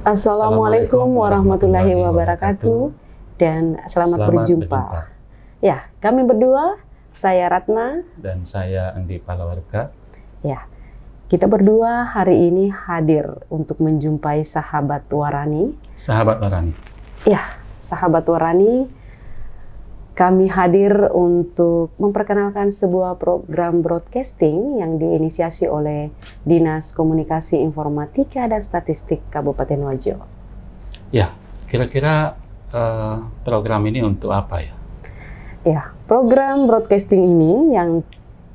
Assalamualaikum warahmatullahi wabarakatuh dan selamat berjumpa. Ya, kami berdua, saya Ratna dan saya Andi Palawarga. Ya, kita berdua hari ini hadir untuk menjumpai sahabat Warani. Sahabat Warani. Ya, sahabat Warani. Kami hadir untuk memperkenalkan sebuah program broadcasting yang diinisiasi oleh Dinas Komunikasi Informatika dan Statistik Kabupaten Wajo. Ya, kira-kira program ini untuk apa ya? Ya, program broadcasting ini yang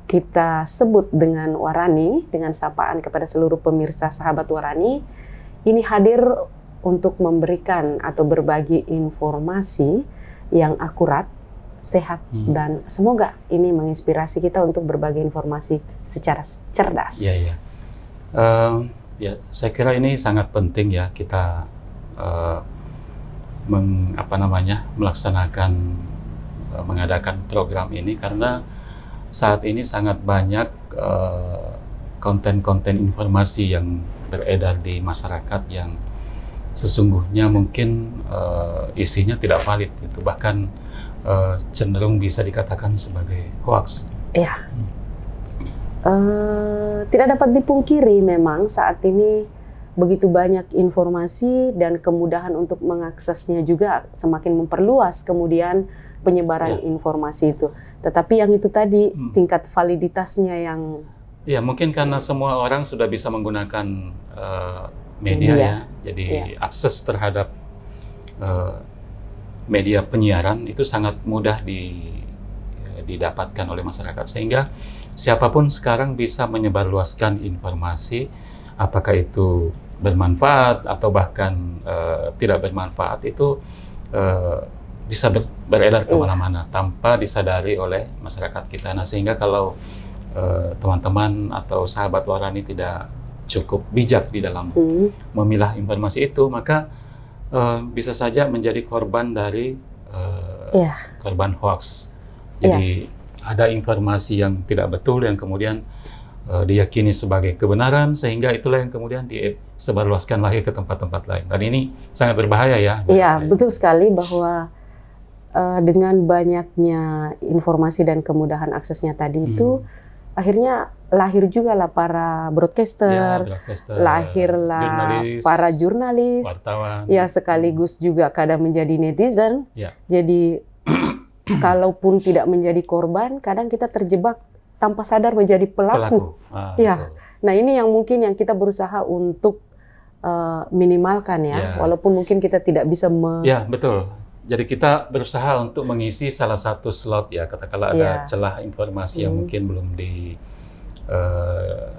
kita sebut dengan Warani, dengan sapaan kepada seluruh pemirsa sahabat Warani, ini hadir untuk memberikan atau berbagi informasi yang akurat, sehat, dan semoga ini menginspirasi kita untuk berbagi informasi secara cerdas. Ya, saya kira ini sangat penting ya kita mengadakan program ini karena saat ini sangat banyak konten-konten informasi yang beredar di masyarakat yang sesungguhnya mungkin isinya tidak valid, gitu. Bahkan cenderung bisa dikatakan sebagai hoax. Ya, tidak dapat dipungkiri memang saat ini begitu banyak informasi dan kemudahan untuk mengaksesnya juga semakin memperluas kemudian penyebaran informasi itu. Tetapi yang itu tadi tingkat validitasnya yang... Ya, mungkin karena semua orang sudah bisa menggunakan media ya, jadi akses terhadap media penyiaran itu sangat mudah didapatkan oleh masyarakat, sehingga siapapun sekarang bisa menyebarluaskan informasi, apakah itu bermanfaat atau bahkan tidak bermanfaat, itu bisa beredar kemana-mana tanpa disadari oleh masyarakat kita. Nah, sehingga kalau teman-teman atau sahabat Warani tidak cukup bijak di dalam memilah informasi itu, maka bisa saja menjadi korban dari korban hoax. Jadi ada informasi yang tidak betul yang kemudian diyakini sebagai kebenaran, sehingga itulah yang kemudian disebarluaskan lagi ke tempat-tempat lain. Dan ini sangat berbahaya ya. Iya, betul sekali bahwa dengan banyaknya informasi dan kemudahan aksesnya tadi itu, akhirnya lahir juga lah para broadcaster, lahirlah para jurnalis, wartawan, ya sekaligus juga kadang menjadi netizen. Jadi kalaupun tidak menjadi korban, kadang kita terjebak tanpa sadar menjadi pelaku. Nah ini yang mungkin yang kita berusaha untuk minimalkan ya, walaupun mungkin kita tidak bisa. Ya, betul. Jadi kita berusaha untuk mengisi salah satu slot ya, katakanlah ada celah informasi yang mungkin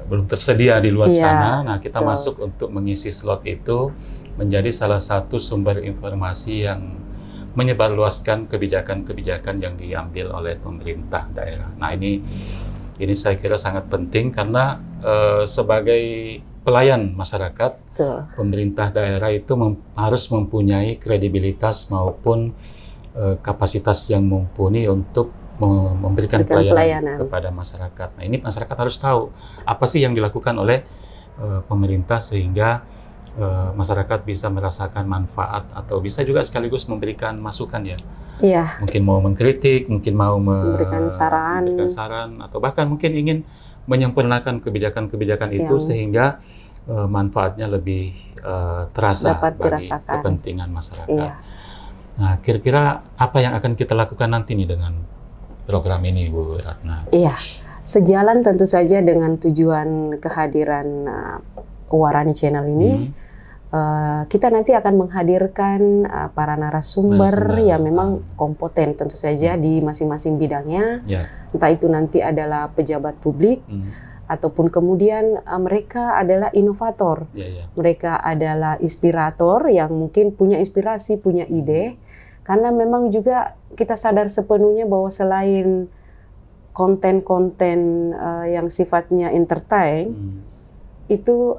belum tersedia di luar sana. Nah, kita masuk untuk mengisi slot itu menjadi salah satu sumber informasi yang menyebarluaskan kebijakan-kebijakan yang diambil oleh pemerintah daerah. Nah, ini saya kira sangat penting karena sebagai pelayan masyarakat, pemerintah daerah itu harus mempunyai kredibilitas maupun kapasitas yang mumpuni untuk memberikan pelayanan kepada masyarakat. Nah, ini masyarakat harus tahu apa sih yang dilakukan oleh pemerintah sehingga masyarakat bisa merasakan manfaat atau bisa juga sekaligus memberikan masukan ya. Mungkin mau mengkritik, mungkin mau memberikan saran atau bahkan mungkin ingin menyempurnakan kebijakan-kebijakan itu sehingga manfaatnya lebih terasa bagi kepentingan masyarakat. Nah, kira-kira apa yang akan kita lakukan nanti nih dengan program ini, Bu Ratna? Iya, sejalan tentu saja dengan tujuan kehadiran Warani Channel ini, kita nanti akan menghadirkan para narasumber yang memang kompeten tentu saja di masing-masing bidangnya. Entah itu nanti adalah pejabat publik, ataupun kemudian mereka adalah inovator, mereka adalah inspirator yang mungkin punya inspirasi, punya ide. Karena memang juga kita sadar sepenuhnya bahwa selain konten-konten yang sifatnya entertain, itu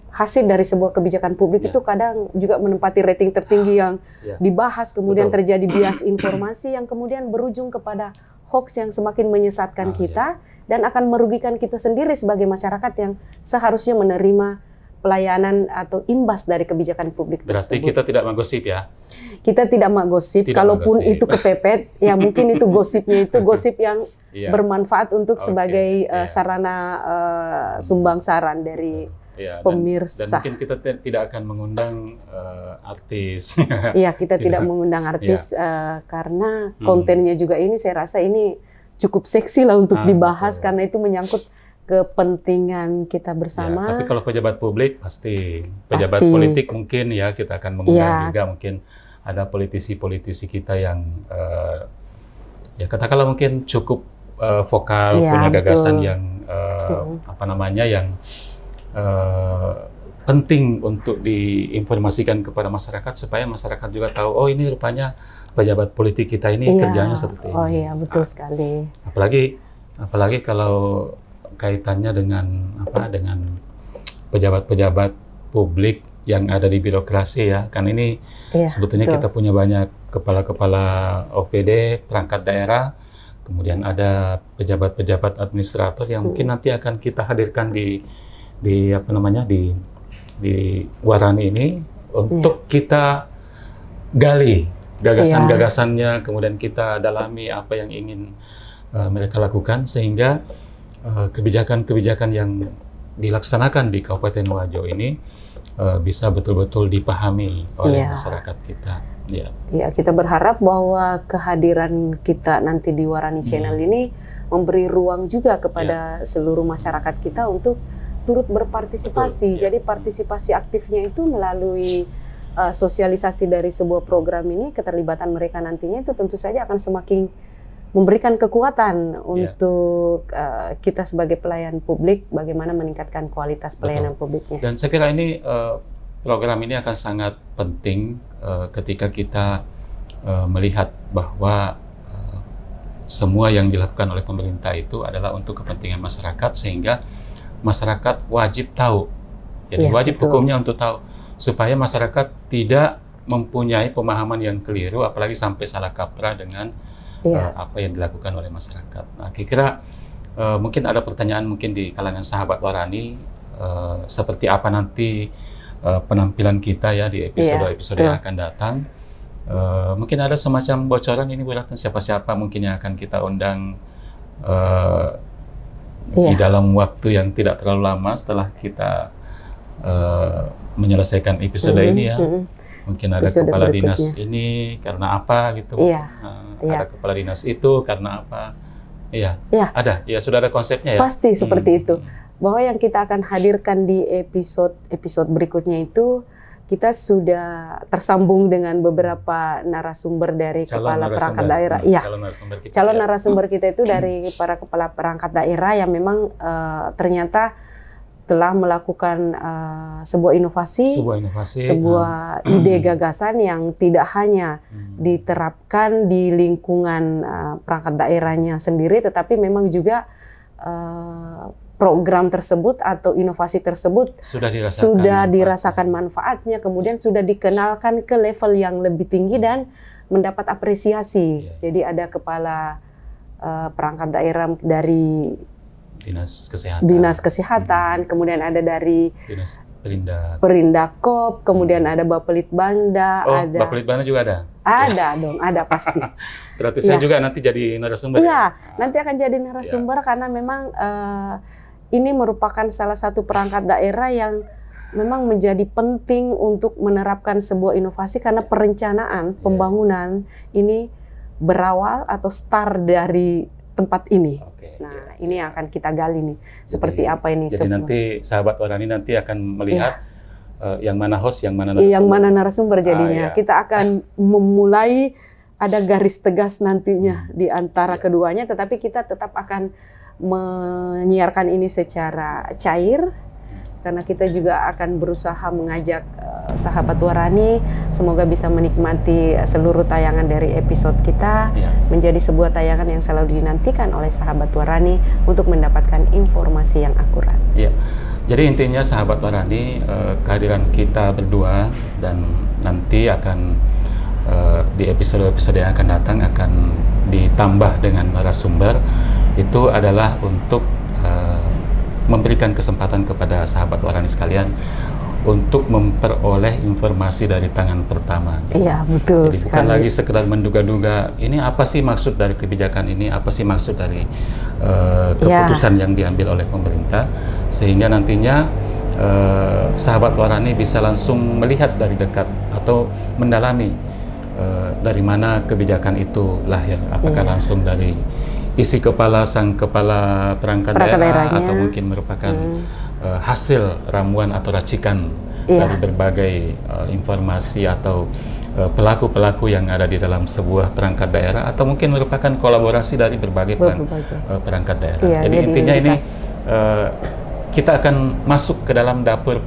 hasil dari sebuah kebijakan publik itu kadang juga menempati rating tertinggi yang dibahas, kemudian terjadi bias informasi yang kemudian berujung kepada hoax yang semakin menyesatkan kita dan akan merugikan kita sendiri sebagai masyarakat yang seharusnya menerima pelayanan atau imbas dari kebijakan publik Berarti tersebut. kita tidak menggosip ya? Kita tidak menggosip, kalaupun itu kepepet, ya mungkin itu gosipnya itu gosip yang bermanfaat untuk sebagai sarana sumbang saran dari pemirsa. Dan mungkin kita tidak akan mengundang artis. Iya, kita tidak mengundang artis karena kontennya juga ini saya rasa ini cukup seksi lah untuk dibahas karena itu menyangkut kepentingan kita bersama. Tapi kalau pejabat publik pasti. Pejabat politik mungkin ya kita akan mengundang juga, mungkin ada politisi-politisi kita yang ya katakanlah mungkin cukup vokal, punya gagasan yang yang penting untuk diinformasikan kepada masyarakat supaya masyarakat juga tahu, oh ini rupanya pejabat politik kita ini kerjanya seperti ini. Oh iya, betul sekali. Apalagi kalau kaitannya dengan pejabat-pejabat publik yang ada di birokrasi ya, kan ini sebetulnya kita punya banyak kepala-kepala OPD, perangkat daerah, kemudian ada pejabat-pejabat administrator yang mungkin nanti akan kita hadirkan di Warani ini untuk kita gali gagasan-gagasannya, kemudian kita dalami apa yang ingin mereka lakukan sehingga kebijakan-kebijakan yang dilaksanakan di Kabupaten Wajo ini bisa betul-betul dipahami oleh masyarakat kita. Ya, kita berharap bahwa kehadiran kita nanti di Warani Channel ini memberi ruang juga kepada seluruh masyarakat kita untuk turut berpartisipasi. Jadi partisipasi aktifnya itu melalui sosialisasi dari sebuah program ini, keterlibatan mereka nantinya itu tentu saja akan semakin memberikan kekuatan untuk kita sebagai pelayan publik, bagaimana meningkatkan kualitas pelayanan publiknya. Dan saya kira ini program ini akan sangat penting ketika kita melihat bahwa semua yang dilakukan oleh pemerintah itu adalah untuk kepentingan masyarakat, sehingga masyarakat wajib tahu. Jadi wajib hukumnya untuk tahu, supaya masyarakat tidak mempunyai pemahaman yang keliru, apalagi sampai salah kaprah dengan apa yang dilakukan oleh masyarakat. Nah, kira-kira mungkin ada pertanyaan mungkin di kalangan sahabat Warani, seperti apa nanti penampilan kita ya di episode-episode yang akan datang. Mungkin ada semacam bocoran ini Bu Ratna, siapa-siapa mungkin yang akan kita undang di dalam waktu yang tidak terlalu lama setelah kita menyelesaikan episode ini ya. Mungkin ada episode kepala berikutnya. Dinas ini karena apa gitu. Ada kepala dinas itu karena apa. Ada. Ya, sudah ada konsepnya ya. Pasti seperti itu. Bahwa yang kita akan hadirkan di episode berikutnya itu kita sudah tersambung dengan beberapa narasumber dari kepala perangkat daerah. Calon narasumber kita itu dari para kepala perangkat daerah yang memang ternyata telah melakukan sebuah inovasi, sebuah ide gagasan yang tidak hanya diterapkan di lingkungan perangkat daerahnya sendiri, tetapi memang juga program tersebut atau inovasi tersebut sudah dirasakan manfaatnya, kemudian sudah dikenalkan ke level yang lebih tinggi dan mendapat apresiasi. Jadi ada kepala perangkat daerah dari Dinas Kesehatan, kemudian ada dari Dinas Perindakop, kemudian ada Bapelitbanda, ada Bapelitbanda juga ada? Ada dong, ada pasti. Berarti saya juga nanti jadi narasumber. Nanti akan jadi narasumber karena memang ini merupakan salah satu perangkat daerah yang memang menjadi penting untuk menerapkan sebuah inovasi karena perencanaan pembangunan ini berawal atau start dari tempat ini. Nah, ini yang akan kita gali nih, seperti apa ini. Jadi nanti sahabat Warani nanti akan melihat yang mana host, yang mana narasumber. Yang mana narasumber jadinya. Kita akan memulai ada garis tegas nantinya di antara keduanya, tetapi kita tetap akan menyiarkan ini secara cair, karena kita juga akan berusaha mengajak sahabat Warani semoga bisa menikmati seluruh tayangan dari episode kita menjadi sebuah tayangan yang selalu dinantikan oleh sahabat Warani untuk mendapatkan informasi yang akurat. Jadi intinya sahabat Warani, kehadiran kita berdua dan nanti akan di episode-episode yang akan datang akan ditambah dengan narasumber, itu adalah untuk memberikan kesempatan kepada sahabat Warani sekalian untuk memperoleh informasi dari tangan pertama. Iya, betul. Jadi sekali. bukan lagi sekedar menduga-duga, ini apa sih maksud dari kebijakan ini, apa sih maksud dari keputusan yang diambil oleh pemerintah, sehingga nantinya sahabat Warani bisa langsung melihat dari dekat atau mendalami dari mana kebijakan itu lahir, apakah langsung dari isi kepala sang kepala perangkat daerah atau mungkin merupakan hasil ramuan atau racikan dari berbagai informasi atau pelaku-pelaku yang ada di dalam sebuah perangkat daerah, atau mungkin merupakan kolaborasi dari berbagai perangkat daerah. Jadi intinya ini kita akan masuk ke dalam dapur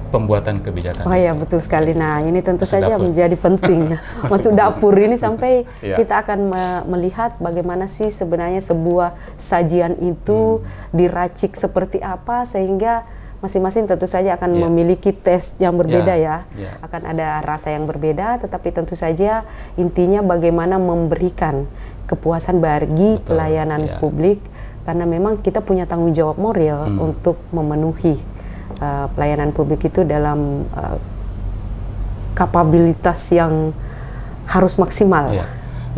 pembuatan kebijakan. Oh iya, betul sekali. Nah, ini tentu saja menjadi penting ya. Masuk dapur ini sampai kita akan melihat bagaimana sih sebenarnya sebuah sajian itu diracik seperti apa, sehingga masing-masing tentu saja akan memiliki tes yang berbeda ya. Akan ada rasa yang berbeda, tetapi tentu saja intinya bagaimana memberikan kepuasan bagi pelayanan publik, karena memang kita punya tanggung jawab moral untuk memenuhi pelayanan publik itu dalam kapabilitas yang harus maksimal.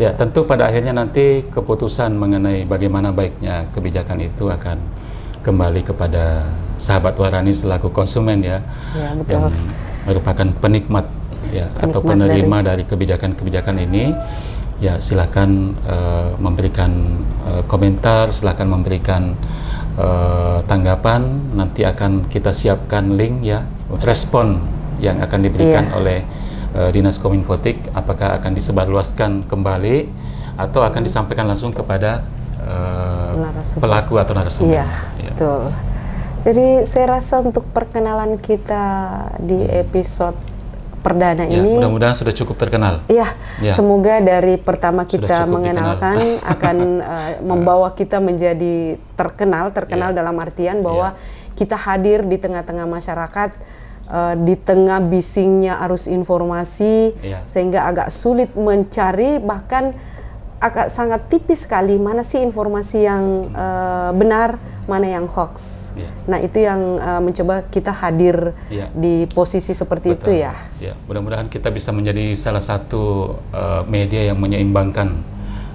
Ya, tentu pada akhirnya nanti keputusan mengenai bagaimana baiknya kebijakan itu akan kembali kepada sahabat Warani selaku konsumen ya betul. Yang merupakan penikmat atau penerima dari kebijakan-kebijakan ini. Ya, silakan memberikan komentar, silakan memberikan tanggapan. Nanti akan kita siapkan link respon yang akan diberikan oleh Dinas Kominfotik, apakah akan disebarluaskan kembali atau akan disampaikan langsung kepada pelaku atau narasumber. Betul. Jadi saya rasa untuk perkenalan kita di episode perdana ini mudah-mudahan sudah cukup terkenal. Semoga dari pertama kita mengenalkan akan membawa kita menjadi terkenal dalam artian bahwa kita hadir di tengah-tengah masyarakat, di tengah bisingnya arus informasi, sehingga agak sulit mencari, bahkan agak sangat tipis sekali mana sih informasi yang benar, mana yang hoax. Nah, itu yang mencoba kita hadir di posisi seperti itu ya. Mudah-mudahan kita bisa menjadi salah satu media yang menyeimbangkan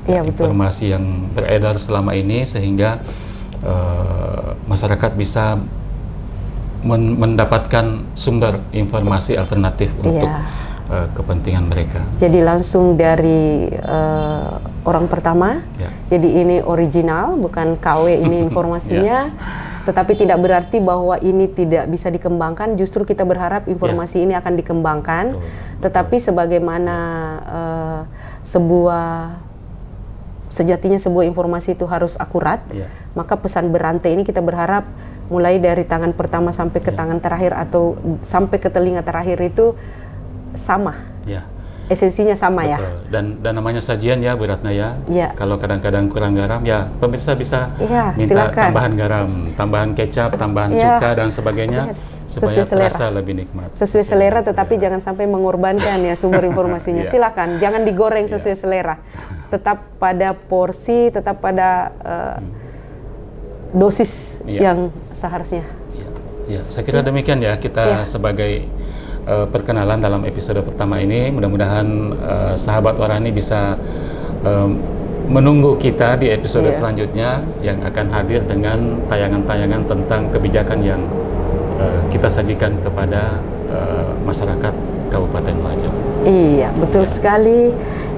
informasi yang beredar selama ini, sehingga masyarakat bisa mendapatkan sumber informasi alternatif untuk kepentingan mereka. Jadi langsung dari orang pertama, jadi ini original, bukan KW ini informasinya, tetapi tidak berarti bahwa ini tidak bisa dikembangkan. Justru kita berharap informasi ini akan dikembangkan, tetapi sebagaimana sejatinya sebuah informasi itu harus akurat, maka pesan berantai ini kita berharap mulai dari tangan pertama sampai ke tangan terakhir atau sampai ke telinga terakhir itu sama, esensinya sama. Dan namanya sajian ya Bu Ratna ya. Kalau kadang-kadang kurang garam ya pemirsa bisa minta silakan. Tambahan garam, tambahan kecap, tambahan cuka dan sebagainya supaya terasa lebih nikmat. Sesuai selera, tetapi jangan sampai mengorbankan ya sumber informasinya. Silakan, jangan digoreng sesuai selera. Tetap pada porsi, tetap pada dosis yang seharusnya. Saya kira demikian ya kita sebagai perkenalan dalam episode pertama ini. Mudah-mudahan sahabat Warani bisa menunggu kita di episode selanjutnya yang akan hadir dengan tayangan-tayangan tentang kebijakan yang kita sajikan kepada masyarakat Kabupaten Wajo. Iya, betul sekali.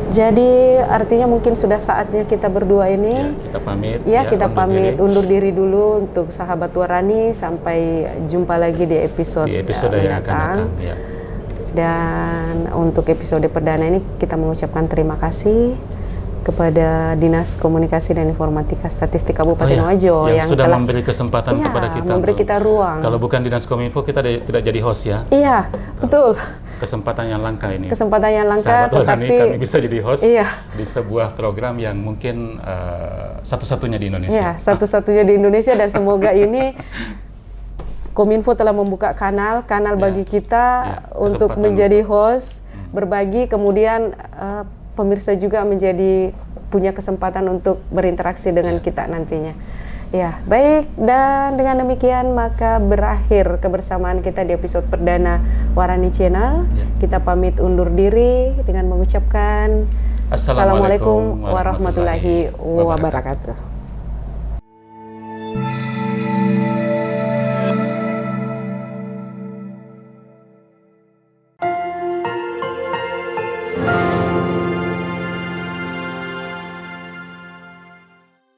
Jadi artinya mungkin sudah saatnya kita berdua ini kita pamit. Kita pamit undur diri dulu untuk sahabat Warani, sampai jumpa lagi di episode yang akan datang. Dan untuk episode perdana ini kita mengucapkan terima kasih kepada Dinas Komunikasi dan Informatika Statistik Kabupaten Wajo yang sudah telah memberi kesempatan kepada kita, memberi kita ruang. Kalau bukan Dinas Kominfo kita tidak jadi host ya. Betul. Kesempatan yang langka ini. Kesempatan yang langka, sahabat tetapi kami bisa jadi host di sebuah program yang mungkin satu-satunya di Indonesia. Satu-satunya di Indonesia, dan semoga ini Kominfo telah membuka kanal bagi kita untuk menjadi host, berbagi, kemudian pemirsa juga punya kesempatan untuk berinteraksi dengan kita nantinya. Ya, baik. Dan dengan demikian maka berakhir kebersamaan kita di episode perdana Warani Channel. Kita pamit undur diri dengan mengucapkan Assalamualaikum warahmatullahi wabarakatuh.